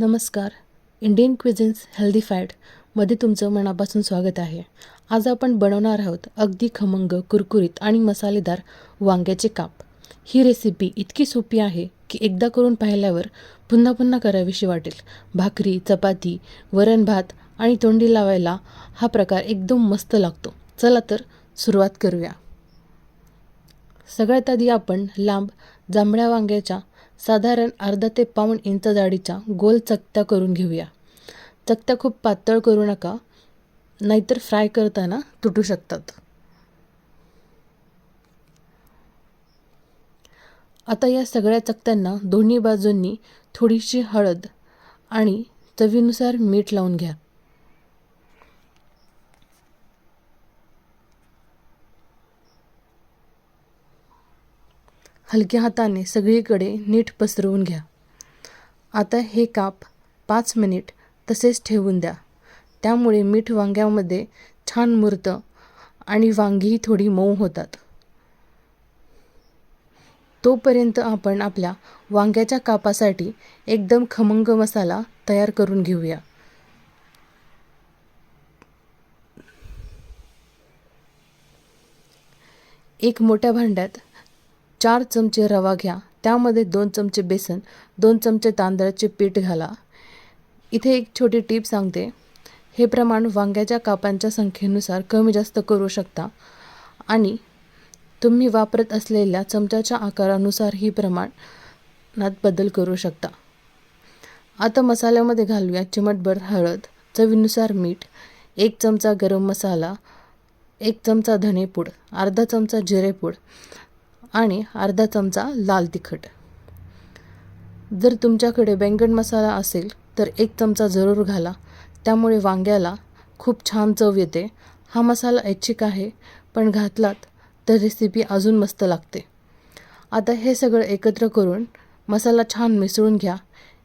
नमस्कार. Indian cuisines healthy फॅडमध्ये तुमचं मनापासून स्वागत आहे. आज आपण बनवणार आहोत अगदी खमंग, कुरकुरीत आणि मसालेदार वांग्याचे काप. ही रेसिपी इतकी सोपी आहे की एकदा करून पाहिल्यावर पुन्हा पुन्हा करावीशी वाटेल. भाकरी, चपाती, वरण भात आणि तोंडी लावायला हा प्रकार एकदम मस्त लागतो. चला तर सुरुवात करूया. सगळ्यात आधी आपण लांब जांभळ्या वांग्याच्या साधारण अर्धा ते पाऊण इंच जाडीच्या गोल चकत्या करून घेऊया. चकत्या खूप पातळ करू नका, नाहीतर फ्राय करताना तुटू शकतात. आता या सगळ्या चकत्यांना दोन्ही बाजूंनी थोडीशी हळद आणि चवीनुसार मीठ लावून घ्या. हलक्या हाताने सगळीकडे नीट पसरवून घ्या. आता हे काप 5 मिनिट तसेच ठेवून द्या. त्यामुळे मीठ वांग्यामध्ये छान मुरतं आणि वांगीही थोडी मऊ होतात. तोपर्यंत आपण आपल्या वांग्याच्या कापासाठी एकदम खमंग मसाला तयार करून घेऊया. एक मोठ्या भांड्यात 4 चमचे रवा घ्या. त्यामध्ये 2 चमचे बेसन, 2 चमचे तांदळाचे पीठ घाला. इथे एक छोटी टीप सांगते. हे प्रमाण वांग्याच्या कापांच्या संख्येनुसार कमी जास्त करू शकता आणि तुम्ही वापरत असलेल्या चमच्याच्या आकारानुसार ही प्रमाणात बदल करू शकता. आता मसाल्यामध्ये घालूया चिमटभर हळद, चवीनुसार मीठ, 1 चमचा गरम मसाला, 1 चमचा धनेपूड, अर्धा चमचा जिरेपूड आणि अर्धा चमचा लाल तिखट. जर तुमच्याकडे बैंगन मसाला असेल तर 1 चमचा जरूर घाला. त्यामुळे वांग्याला खूप छान चव येते. हा मसाला ऐच्छिक आहे, पण घातलात तर रेसिपी अजून मस्त लागते. आता हे सगळं एकत्र करून मसाला छान मिसळून घ्या.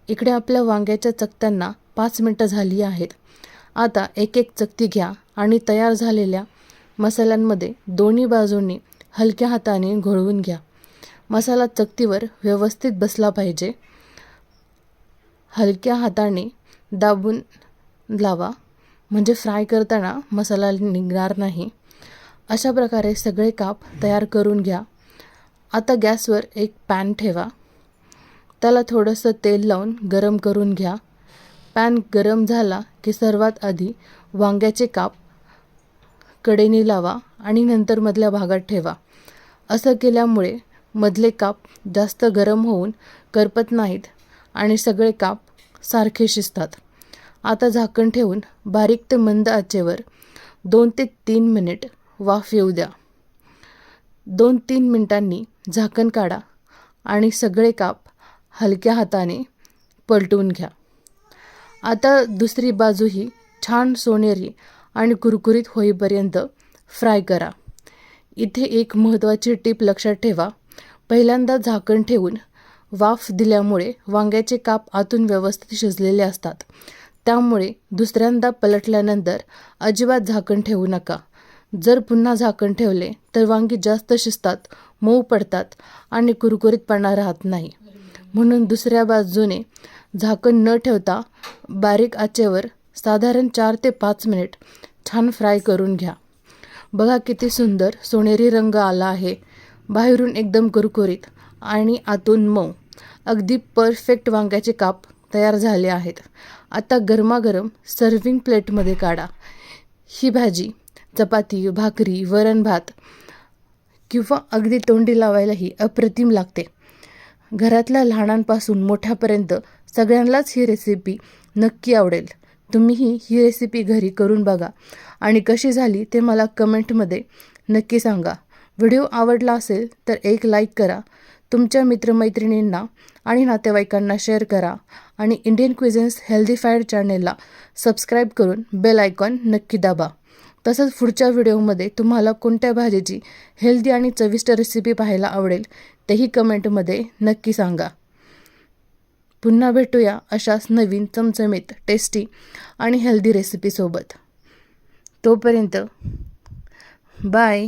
इकडे आपल्या वांग्याच्या चकत्यांना 5 मिनटं झाली आहेत. आता एक एक चकती घ्या आणि तयार झालेल्या मसाल्यांमध्ये दोन्ही बाजूंनी हलक्या हाताने घोळवून घ्या. मसाला चकतीवर व्यवस्थित बसला पाहिजे. हलक्या हाताने दाबून लावा, म्हणजे फ्राय करताना मसाला निघणार नाही. अशा प्रकारे सगळे काप तयार करून घ्या. आता गॅसवर एक पॅन ठेवा. त्याला थोडंसं तेल लावून गरम करून घ्या. पॅन गरम झाला की सर्वात आधी वांग्याचे काप कडेने लावा आणि नंतर मधल्या भागात ठेवा. असं केल्यामुळे मधले काप जास्त गरम होऊन करपत नाहीत आणि सगळे काप सारखे शिजतात. आता झाकण ठेवून बारीक ते मंद आचेवर 2 ते 3 मिनिट वाफ येऊ द्या. 2-3 मिनिटांनी झाकण काढा आणि सगळे काप हलक्या हाताने पलटवून घ्या. आता दुसरी बाजूही छान सोनेरी आणि कुरकुरीत होईपर्यंत फ्राय करा. इथे एक महत्त्वाची टीप लक्षात ठेवा. पहिल्यांदा झाकण ठेवून वाफ दिल्यामुळे वांग्याचे काप आतून व्यवस्थित शिजलेले असतात. त्यामुळे दुसऱ्यांदा पलटल्यानंतर अजिबात झाकण ठेवू नका. जर पुन्हा झाकण ठेवले तर वांगी जास्त शिजतात, मऊ पडतात आणि कुरकुरीतपणा राहत नाही. म्हणून दुसऱ्या बाजूने झाकण न ठेवता बारीक आचेवर साधारण 4 ते 5 मिनिट छान फ्राय करून घ्या. बघा किती सुंदर सोनेरी रंग आला आहे. बाहेरून एकदम कुरकुरीत आणि आतून मऊ. अगदी परफेक्ट वांग्याचे काप तयार झाले आहेत. आता गरमागरम सर्विंग प्लेटमध्ये काढा. ही भाजी चपाती, भाकरी, वरण भात किंवा अगदी तोंडी लावायलाही अप्रतिम लागते. घरातल्या लहानांपासून मोठ्यापर्यंत सगळ्यांनाच ही रेसिपी नक्की आवडेल. तुम्हीही ही रेसिपी घरी करून बघा आणि कशी झाली ते मला कमेंटमध्ये नक्की सांगा. व्हिडिओ आवडला असेल तर एक लाईक करा. तुमच्या मित्रमैत्रिणींना आणि नातेवाईकांना शेअर करा आणि इंडियन क्विझिन्स हेल्दी फॅड चॅनेलला सबस्क्राईब करून बेल आयकॉन नक्की दाबा. तसंच पुढच्या व्हिडिओमध्ये तुम्हाला कोणत्या भाजीची हेल्दी आणि चविष्ट रेसिपी पाहायला आवडेल तेही कमेंटमध्ये नक्की सांगा. पुन्हा भेटूया अशाच नवीन चमचमीत, टेस्टी आणि हेल्दी रेसिपीसोबत. तोपर्यंत बाय.